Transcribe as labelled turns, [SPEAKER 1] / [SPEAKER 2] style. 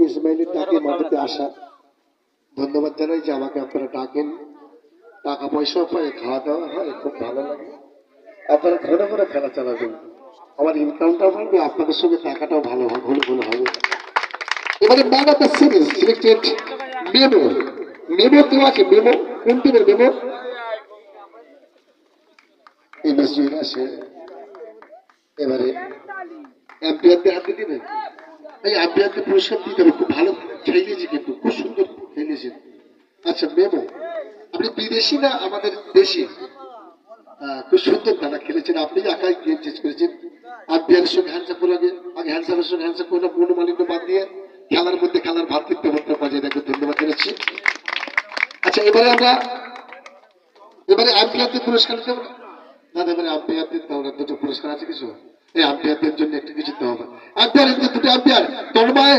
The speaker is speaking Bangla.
[SPEAKER 1] ইসমাইলের ডাকে মাঠেতে আসা। ধন্যবাদ জানাই যে আমাকে আপনারা ডাকেন, টাকা পয়সাও পাই, খাওয়া দাওয়া হয়, খুব ভালো লাগে। আপনারা ঘন ঘন খেলা চালাবেন, আমার ইনকামটাও বাড়বে, আপনাদের সঙ্গে টাকাটাও ভালো ঘন ঘন হবে। এবারে man of the series selected memo. Memo কেউ আছে? মেমো কোন টিমের মেমো? এই মেসির আসে। এবারে এম্পিয়ারদের হাতে দিবে, এই এম্পিয়ারদের পুরস্কার দিতে হবে। খুব ভালো খেলিয়েছে, কিন্তু খুব সুন্দর খেলিয়েছে। আচ্ছা মেমো, আপনি বিদেশি না আমাদের দেশি? খুব সুন্দর খেলা খেলেছেন আপনি, একাই গেম চেঞ্জ করেছেন। আম্পিয়ারের সঙ্গে হ্যান্ডসাপ করে আগে হ্যান্ডসাপের সঙ্গে হ্যান্ডসাপ করে মনোমালিন্য বাদ দিয়ে খেলার মধ্যে খেলার ভাতৃত্ববোধটা বজায় রাখতে ধন্যবাদ জানাচ্ছি। আচ্ছা এবারে আম্পিয়ারদের পুরস্কার দিতে হবে না? এবারে আম্পিয়ারদের দুটো পুরস্কার আছে কিছু, এই আম্পিয়ারদের জন্য একটু কিছু দিতে হবে। আম্পিয়ার দুটো আম্পিয়ার তন্ময়